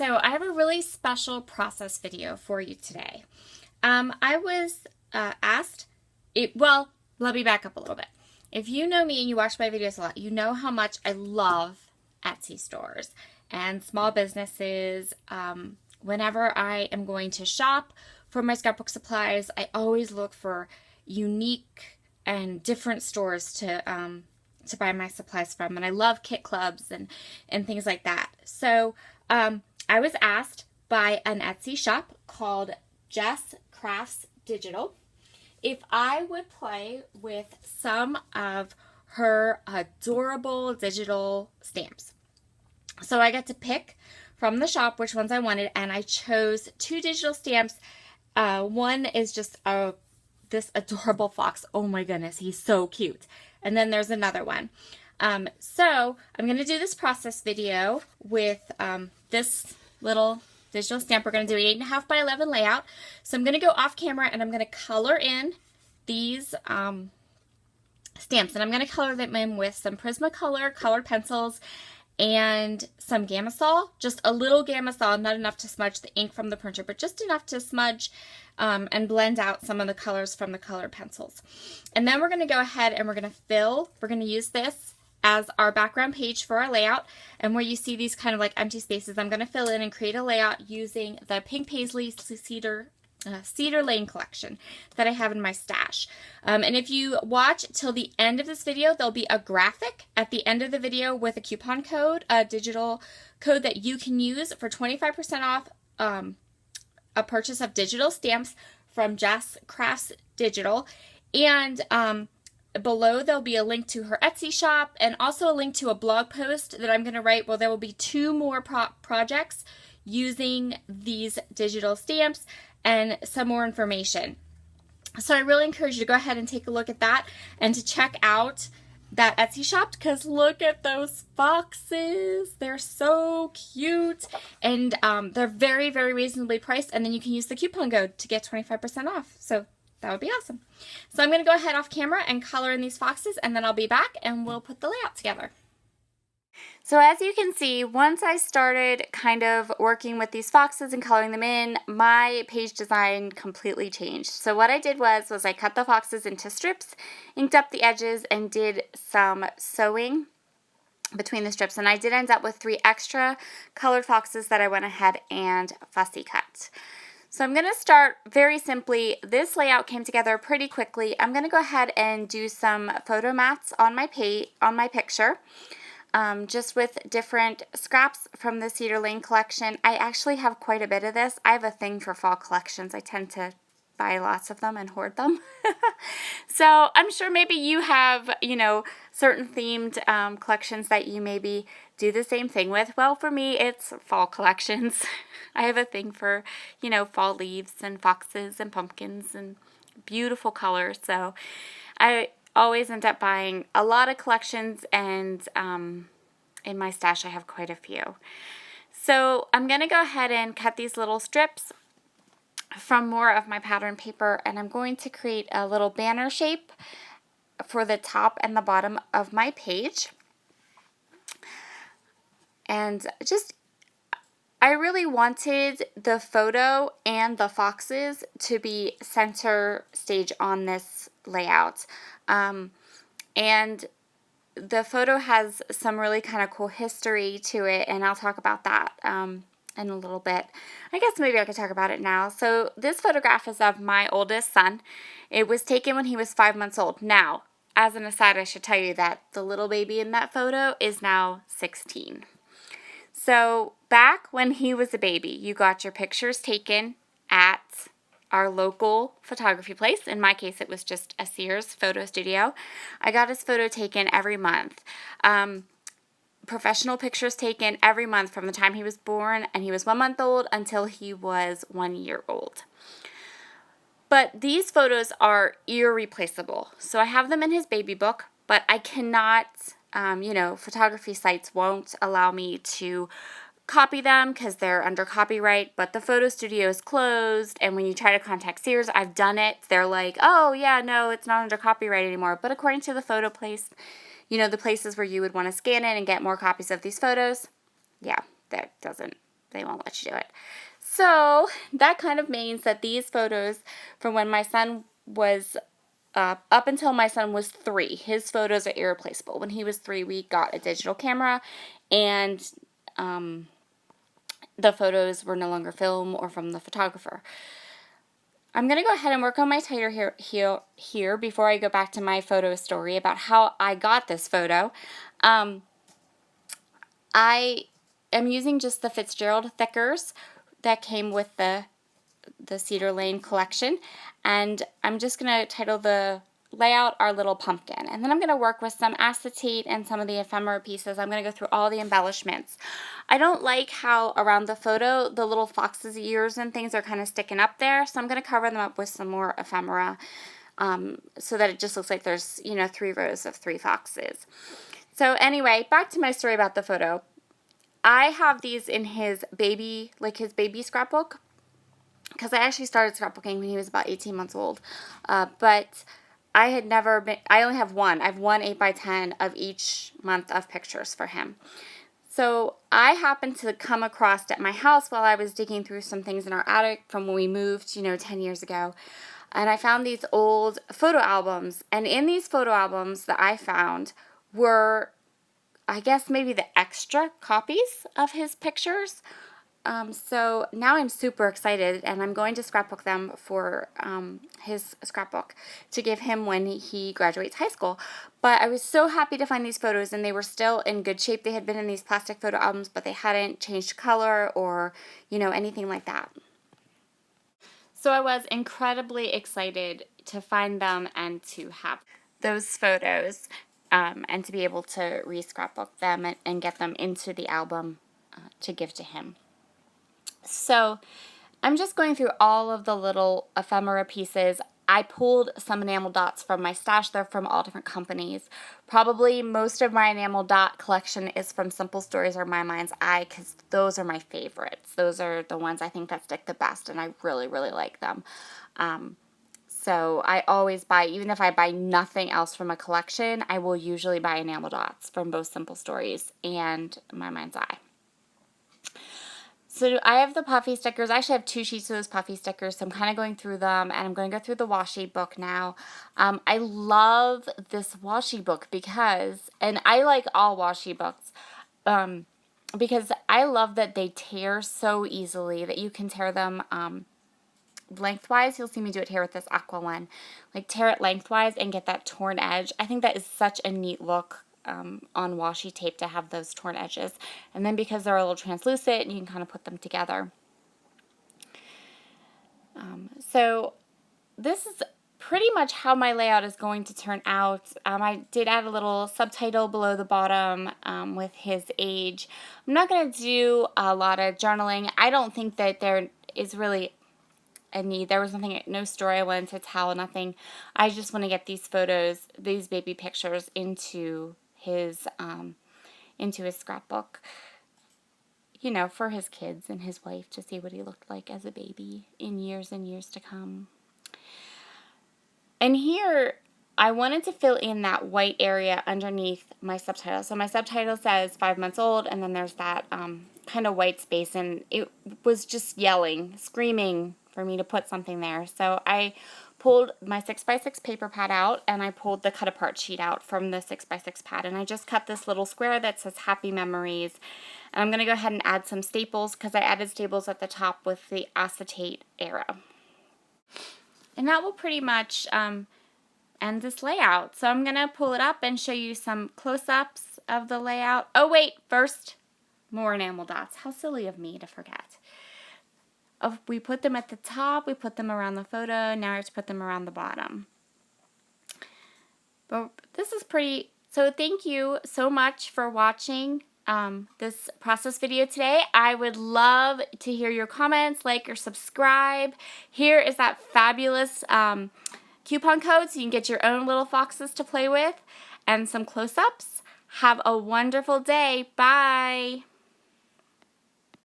So I have a really special process video for you today. I was asked, let me back up a little bit. If you know me and you watch my videos a lot, you know how much I love Etsy stores and small businesses. Whenever I am going to shop for my scrapbook supplies, I always look for unique and different stores to buy my supplies from, and I love kit clubs and things like that. So I was asked by an Etsy shop called Jess Crafts Digital if I would play with some of her adorable digital stamps. So I got to pick from the shop which ones I wanted, and I chose two digital stamps. One is just this adorable fox. Oh my goodness, he's so cute. And then there's another one. So I'm going to do this process video with this little digital stamp. We're going to do an 8.5 by 11 layout. So I'm going to go off camera and I'm going to color in these stamps. And I'm going to color them in with some Prismacolor colored pencils and some Gamasol, just a little Gamasol, not enough to smudge the ink from the printer, but just enough to smudge and blend out some of the colors from the colored pencils. And then we're going to go ahead and we're going to use this as our background page for our layout. And where you see these kind of like empty spaces, I'm going to fill in and create a layout using the Pink Paisley Cedar Lane collection that I have in my stash. And if you watch till the end of this video, there'll be a graphic at the end of the video with a coupon code, a digital code that you can use for 25% off a purchase of digital stamps from Jess Crafts Digital. And below there'll be a link to her Etsy shop and also a link to a blog post that I'm going to write. Well, there will be two more projects using these digital stamps and some more information. So I really encourage you to go ahead and take a look at that and to check out that Etsy shop, because look at those foxes. They're so cute, and they're very, very reasonably priced, and then you can use the coupon code to get 25% off. So that would be awesome. So I'm going to go ahead off camera and color in these foxes, and then I'll be back and we'll put the layout together. So as you can see, once I started kind of working with these foxes and coloring them in, my page design completely changed. So what I did was I cut the foxes into strips, inked up the edges, and did some sewing between the strips. And I did end up with 3 extra colored foxes that I went ahead and fussy cut. So I'm going to start very simply. This layout came together pretty quickly. I'm going to go ahead and do some photo mats on my picture. Just with different scraps from the Cedar Lane collection. I actually have quite a bit of this. I have a thing for fall collections. I tend to buy lots of them and hoard them. So I'm sure maybe you have, certain themed collections that you maybe do the same thing with. Well, for me, it's fall collections. I have a thing for, fall leaves and foxes and pumpkins and beautiful colors. So I always end up buying a lot of collections, and in my stash I have quite a few. So I'm going to go ahead and cut these little strips from more of my pattern paper, and I'm going to create a little banner shape for the top and the bottom of my page. And I really wanted the photo and the foxes to be center stage on this layout. And the photo has some really kind of cool history to it, and I'll talk about that in a little bit. I guess maybe I could talk about it now. So this photograph is of my oldest son. It was taken when he was 5 months old. Now, as an aside, I should tell you that the little baby in that photo is now 16. So back when he was a baby, you got your pictures taken at our local photography place. In my case, it was just a Sears photo studio. I got his photo taken every month. Professional pictures taken every month from the time he was born and he was 1 month old until he was 1 year old. But these photos are irreplaceable. So I have them in his baby book, but I cannot, photography sites won't allow me to copy them because they're under copyright, but the photo studio is closed, and when you try to contact Sears, I've done it, they're like, oh yeah, no, it's not under copyright anymore. But according to the photo place, the places where you would want to scan it and get more copies of these photos, yeah, that doesn't they won't let you do it. So that kind of means that these photos from when my son was up until my son was 3, his photos are irreplaceable. When he was 3, we got a digital camera, and the photos were no longer film or from the photographer. I'm going to go ahead and work on my title here before I go back to my photo story about how I got this photo. I am using just the Fitzgerald thickers that came with the Cedar Lane collection, and I'm just going to title the layout Our Little Pumpkin, and then I'm going to work with some acetate and some of the ephemera pieces. I'm going to go through all the embellishments. I don't like how around the photo the little fox's ears and things are kind of sticking up there, so I'm going to cover them up with some more ephemera so that it just looks like there's, 3 rows of 3 foxes. So anyway, back to my story about the photo. I have these in his baby scrapbook, because I actually started scrapbooking when he was about 18 months old. But I had never been, I only have one. I have one 8x10 of each month of pictures for him. So I happened to come across at my house while I was digging through some things in our attic from when we moved, 10 years ago. And I found these old photo albums. And in these photo albums that I found were, I guess, maybe the extra copies of his pictures. So now I'm super excited, and I'm going to scrapbook them for his scrapbook to give him when he graduates high school. But I was so happy to find these photos, and they were still in good shape. They had been in these plastic photo albums, but they hadn't changed color or, anything like that. So I was incredibly excited to find them and to have those photos and to be able to re-scrapbook them and get them into the album to give to him. So I'm just going through all of the little ephemera pieces. I pulled some enamel dots from my stash. They're from all different companies. Probably most of my enamel dot collection is from Simple Stories or My Mind's Eye, because those are my favorites. Those are the ones I think that stick the best, and I really, really like them. So I always buy, even if I buy nothing else from a collection, I will usually buy enamel dots from both Simple Stories and My Mind's Eye. So I have the puffy stickers. I actually have 2 sheets of those puffy stickers, so I'm kind of going through them, and I'm going to go through the washi book now. I love this washi book because, and I like all washi books, because I love that they tear so easily, that you can tear them lengthwise. You'll see me do it here with this aqua one. Like, tear it lengthwise and get that torn edge. I think that is such a neat look on washi tape to have those torn edges. And then because they're a little translucent, you can kind of put them together. So this is pretty much how my layout is going to turn out. I did add a little subtitle below the bottom with his age. I'm not going to do a lot of journaling. I don't think that there is really a need. There was nothing, no story I wanted to tell, nothing. I just want to get these photos, these baby pictures into his scrapbook, for his kids and his wife to see what he looked like as a baby in years and years to come. And here, I wanted to fill in that white area underneath my subtitle. So my subtitle says 5 months old, and then there's that kind of white space, and it was just yelling, screaming for me to put something there. So I pulled my 6x6 paper pad out, and I pulled the cut apart sheet out from the 6x6 pad, and I just cut this little square that says Happy Memories. And I'm going to go ahead and add some staples, because I added staples at the top with the acetate arrow. And that will pretty much end this layout. So I'm going to pull it up and show you some close-ups of the layout. Oh wait, first, more enamel dots. How silly of me to forget. We put them at the top, we put them around the photo, now I have to put them around the bottom. But this is pretty, so thank you so much for watching this process video today. I would love to hear your comments, like or subscribe. Here is that fabulous coupon code so you can get your own little foxes to play with and some close-ups. Have a wonderful day. Bye.